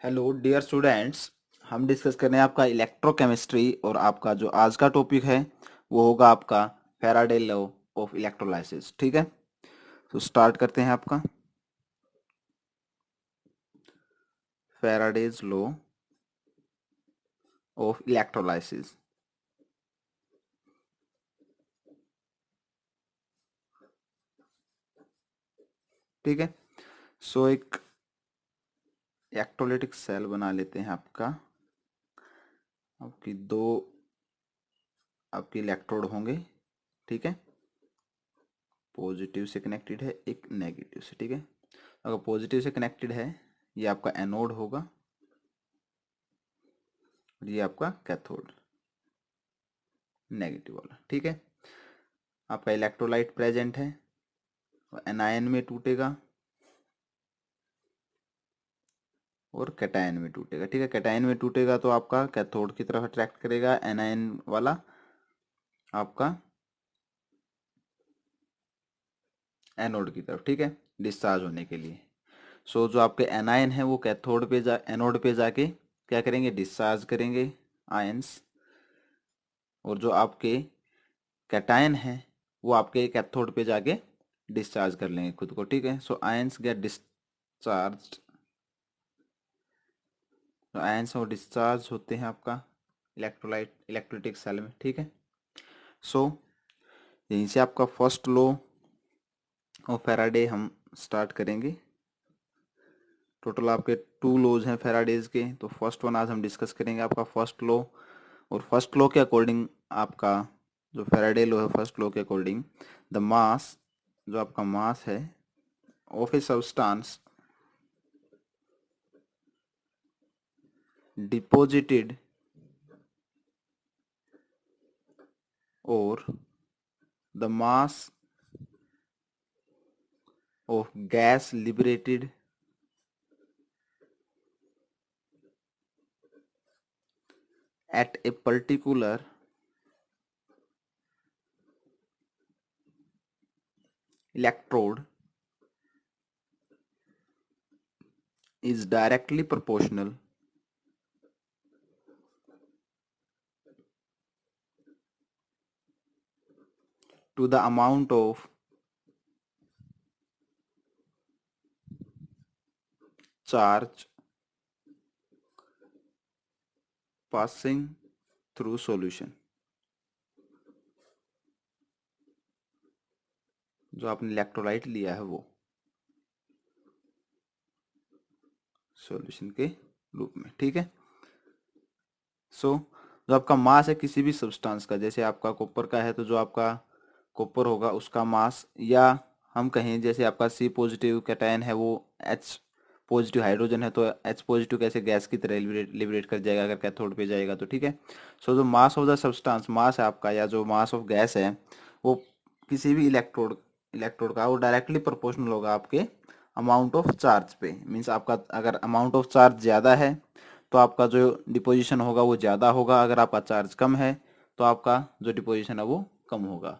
Hello dear students. हम discuss कर रहे हैं आपका इलेक्ट्रोकेमिस्ट्री और आपका जो आज का टॉपिक है वो होगा आपका फैराडे लॉ ऑफ इलेक्ट्रोलाइसिस। ठीक है, तो स्टार्ट करते हैं आपका फैराडेज लॉ ऑफ इलेक्ट्रोलाइसिस। ठीक है, सो एक इलेक्ट्रोलाइटिक सेल बना लेते हैं आपका। आपकी दो आपकी इलेक्ट्रोड होंगे। ठीक है, पॉजिटिव से कनेक्टेड है, एक नेगेटिव से। ठीक है, अगर पॉजिटिव से कनेक्टेड है ये आपका एनोड होगा और ये आपका कैथोड, नेगेटिव वाला। ठीक है, आपका इलेक्ट्रोलाइट प्रेजेंट है, एनायन में टूटेगा और कैटायन में टूटेगा। ठीक है, कैटायन में टूटेगा तो आपका कैथोड की तरफ अट्रैक्ट करेगा, एनायन वाला आपका एनोड की तरफ। ठीक है, डिस्चार्ज होने के लिए। सो जो आपके एनायन है वो कैथोड पे एनोड पे जाके क्या करेंगे, डिस्चार्ज करेंगे आयंस। और जो आपके कैटायन है वो आपके कैथोड पे जाके डिस्चार्ज कर लेंगे खुद को। ठीक है, सो आयंस गेट डिस्चार्ज, तो आयंस वो डिस्चार्ज होते हैं आपका इलेक्ट्रोलाइटिक सेल में। ठीक है, सो यहीं से आपका फर्स्ट लॉ ऑफ फैराडे हम स्टार्ट करेंगे। टोटल आपके टू लॉज हैं फैराडेज के, तो फर्स्ट वन आज हम डिस्कस करेंगे आपका फर्स्ट लॉ। और फर्स्ट लॉ के अकॉर्डिंग आपका जो फैराडे लॉ है, फर्स्ट लॉ के अकॉर्डिंग द मास, जो आपका मास है ऑफ ए सब्सटेंस डिपॉजिटेड और the mass of gas liberated at a particular electrode is directly proportional to the amount of charge passing through solution। जो आपने electrolyte लिया है वो सॉल्यूशन के रूप में। ठीक है, सो जो आपका मास है किसी भी सब्सटेंस का, जैसे आपका कॉपर का है तो जो आपका कॉपर होगा उसका मास, या हम कहें जैसे आपका सी पॉजिटिव कैटायन है वो एच पॉजिटिव हाइड्रोजन है, तो एच पॉजिटिव कैसे गैस की तरह लिबरेट कर जाएगा अगर कैथोड पे जाएगा तो। ठीक है, सो जो मास ऑफ द सब्सटेंस, मास है आपका या जो मास ऑफ गैस है वो किसी भी इलेक्ट्रोड इलेक्ट्रोड का वो डायरेक्टली प्रोपोर्शनल होगा आपके अमाउंट ऑफ चार्ज पे। मीन्स आपका अगर अमाउंट ऑफ चार्ज ज़्यादा है तो आपका जो डिपोजिशन होगा वो ज़्यादा होगा, अगर आपका चार्ज कम है तो आपका जो डिपोजिशन है वो कम होगा।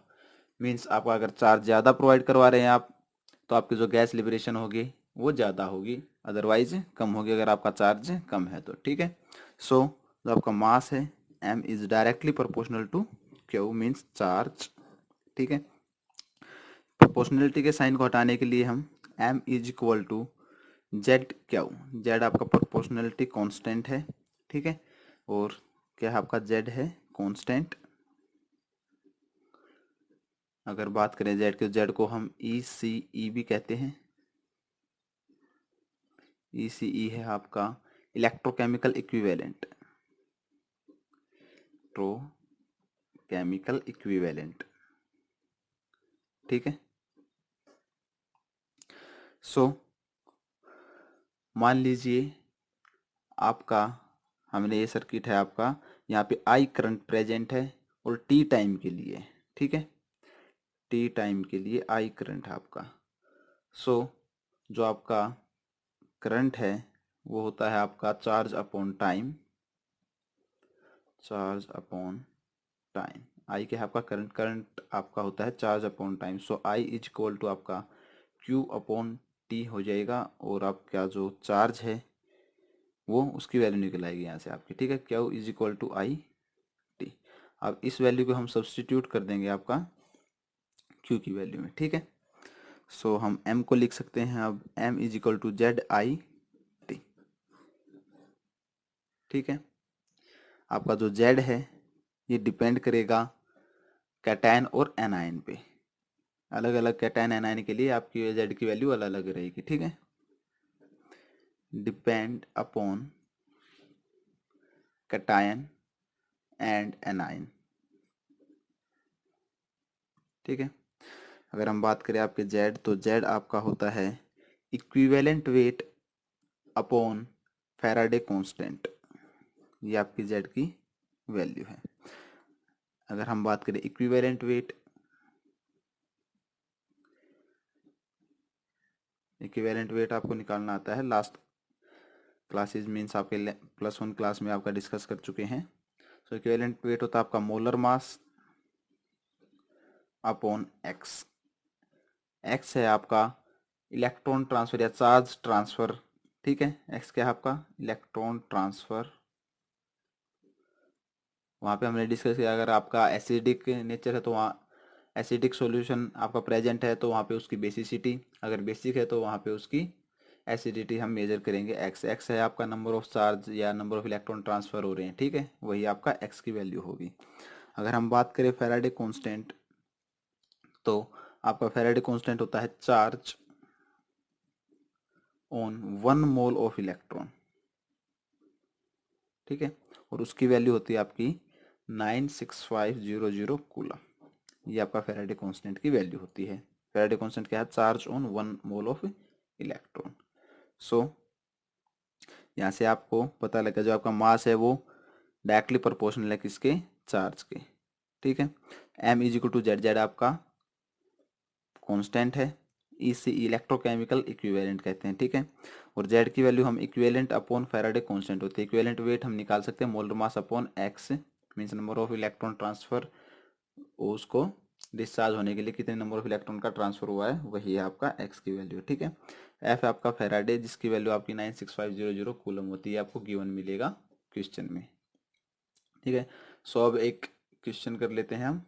मीन्स आपका अगर चार्ज ज़्यादा प्रोवाइड करवा रहे हैं आप तो आपकी जो गैस लिबरेशन होगी वो ज़्यादा होगी, अदरवाइज कम होगी अगर आपका चार्ज कम है तो। ठीक है, सो जो आपका मास है m is directly proportional to q means charge. ठीक है, प्रोपोर्शनलिटी के साइन को हटाने के लिए हम m is equal to Z Q, Z आपका प्रोपोर्शनलिटी कांस्टेंट है। ठीक है, और क्या है आपका जेड है कांस्टेंट। अगर बात करें जेड के, जेड को हम ई सी ई भी कहते हैं। ई सी ई है आपका इलेक्ट्रोकेमिकल इक्विवेलेंट, इलेक्ट्रोकेमिकल इक्विवेलेंट। ठीक है, सो मान लीजिए आपका हमने ये सर्किट है आपका, यहाँ पे आई करंट प्रेजेंट है और टी टाइम के लिए। ठीक है, टी टाइम के लिए आई करंट है आपका। सो जो आपका करंट है वो होता है आपका charge upon time, charge upon time. I क्या है आपका करंट, करंट आपका होता है charge upon time. So I is equal to आपका क्यू अपॉन टी हो जाएगा, और आपका जो चार्ज है वो उसकी वैल्यू निकल आएगी यहाँ से आपकी, ठीक है। Q is equal to I T. अब इस वैल्यू को हम सब्सटीट्यूट कर देंगे आपका क्यू की वैल्यू में, ठीक है। सो हम m को लिख सकते हैं अब m is equal to Z I T, ठीक है। आपका जो z है ये डिपेंड करेगा कैटायन और एनायन पे। अलग अलग कैटायन एनायन के लिए आपकी z की वैल्यू अलग अलग रहेगी, ठीक है। Depend upon cation and anion, ठीक है। अगर हम बात करें आपके z, तो z आपका होता है equivalent weight upon Faraday constant, ये आपकी z की वैल्यू है। अगर हम बात करें इक्विवेलेंट वेट, इक्विवेलेंट वेट आपको निकालना आता है, लास्ट क्लासेस मीन्स आपके +1 क्लास में आपका डिस्कस कर चुके हैं। सो इक्विवेलेंट वेट होता है आपका molar mass upon x. X है आपका इलेक्ट्रॉन ट्रांसफर या चार्ज ट्रांसफर, ठीक है। एक्स क्या है आपका इलेक्ट्रॉन ट्रांसफर। वहाँ पे हमने डिस्कस किया अगर आपका एसिडिक नेचर है तो वहाँ एसिडिक सॉल्यूशन आपका प्रेजेंट है तो वहाँ पे उसकी बेसिसिटी, अगर बेसिक है तो वहाँ पे उसकी एसिडिटी हम मेजर करेंगे। एक्स, एक्स है आपका नंबर ऑफ चार्ज या नंबर ऑफ इलेक्ट्रॉन ट्रांसफर हो रहे हैं, ठीक है, वही आपका एक्स की वैल्यू होगी। अगर हम बात करें फैराडे कांस्टेंट, तो आपका फैराडे कांस्टेंट होता है charge on 1 mole of electron, ठीक है, और उसकी वैल्यू होती है आपकी 96500 कूलम। ये आपका फैराडे कांस्टेंट की वैल्यू होती है। फैराडे कांस्टेंट क्या है, charge on 1 mole of electron. So यहाँ से आपको पता लगा जो आपका मास है वो डायरेक्टली प्रोपोर्शनल है किसके, चार्ज के, ठीक है। m is equal to Z, Z आपका कांस्टेंट है, इसे इलेक्ट्रोकेमिकल इक्विवेलेंट कहते हैं, ठीक है। और z की वैल्यू हम इक्विवेलेंट अपॉन फैराडे कांस्टेंट होती है। इक्विवेलेंट वेट हम निकाल सकते हैं molar mass upon x means number of electron transfer, उसको डिस्चार्ज होने के लिए कितने नंबर ऑफ इलेक्ट्रॉन का ट्रांसफर हुआ है, वही है आपका x की वैल्यू, ठीक है। f है आपका फैराडे जिसकी वैल्यू आपकी 96500 कूलम होती है, आपको गिवन मिलेगा क्वेश्चन में, ठीक है। सो अब एक क्वेश्चन कर लेते हैं हम।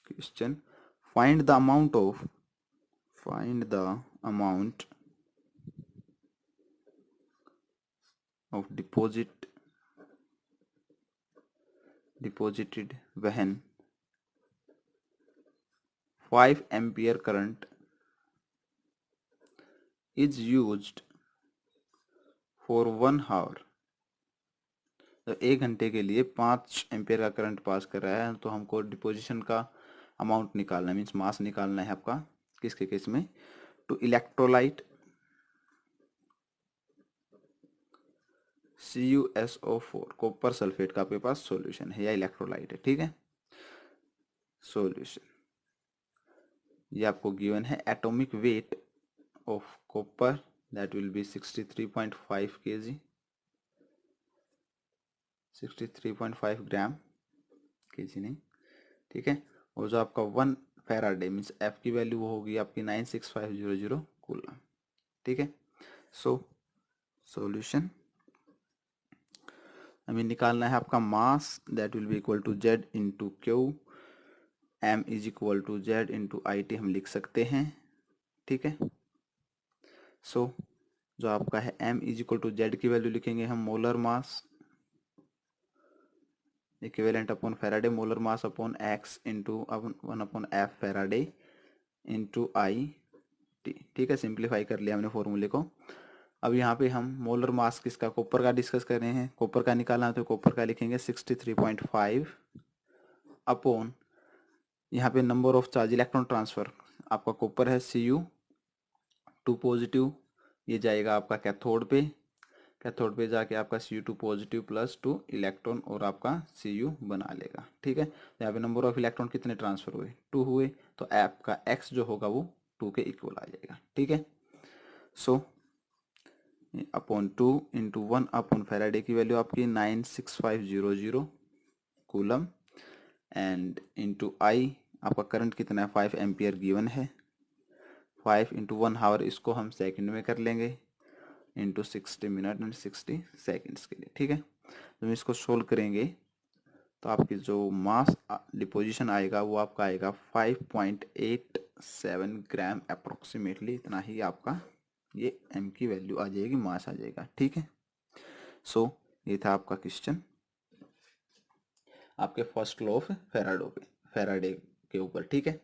Question, find the amount of deposited when 5 ampere current is used for 1 hour। तो 1 घंटे के लिए 5 एम्पियर का करंट पास कर रहा है, तो हमको डिपोजिशन का अमाउंट निकालना है, मीन्स मास निकालना है आपका किसके केस में, to electrolyte CuSO4 copper sulphate का आपके पास सॉल्यूशन है या इलेक्ट्रोलाइट है, ठीक है। सॉल्यूशन ये आपको गिवन है, atomic weight of copper that will B 63.5 kg, 63.5 gram, kg नहीं, ठीक है। और जो आपका 1 फैराडे मीन्स एफ की वैल्यू वो होगी आपकी 96500 कूलम, ठीक है। सो सॉल्यूशन हमें निकालना है आपका mass that will be equal to Z into Q, M is equal to Z into I T हम लिख सकते हैं, ठीक है। सो जो आपका है m is equal to Z की वैल्यू लिखेंगे हम molar mass equivalent upon Faraday, molar mass upon x into 1 upon F Faraday into I T, ठीक है। सिंप्लीफाई कर लिया हमने फॉर्मूले को। अब यहाँ पे हम मोलर मास किसका, कॉपर का डिस्कस कर रहे हैं, कॉपर का निकालना है तो कॉपर का लिखेंगे 63.5 अपॉन यहाँ पे number of charge electron transfer, आपका कॉपर है Cu2 पॉजिटिव, ये जाएगा आपका कैथोड पे, कैथोड पे जाके आपका Cu2 पॉजिटिव प्लस 2 इलेक्ट्रॉन और आपका Cu बना लेगा, ठीक है। यहाँ पे नंबर ऑफ इलेक्ट्रॉन कितने ट्रांसफर हुए, 2 हुए, तो आपका x जो होगा वो 2 के इक्वल आ जाएगा, ठीक है। So upon 2 into 1 upon Faraday की वैल्यू आपकी 96500 कूलम एंड इंटू आई आपका करंट कितना है, 5 एम्पियर गिवन है। 5 इंटू 1 आवर, इसको हम सेकंड में कर लेंगे, इंटू 60 मिनट एंड 60 सेकेंड्स के लिए, ठीक है। तो हम इसको सोल्व करेंगे तो आपकी जो मास डिपोजिशन आएगा वो आपका आएगा 5.87 ग्राम अप्रोक्सीमेटली, इतना ही आपका ये एम की वैल्यू आ जाएगी, मास आ जाएगा, ठीक है। सो ये था आपका क्वेश्चन आपके फर्स्ट लॉ ऑफ फेराडे के ऊपर, ठीक है।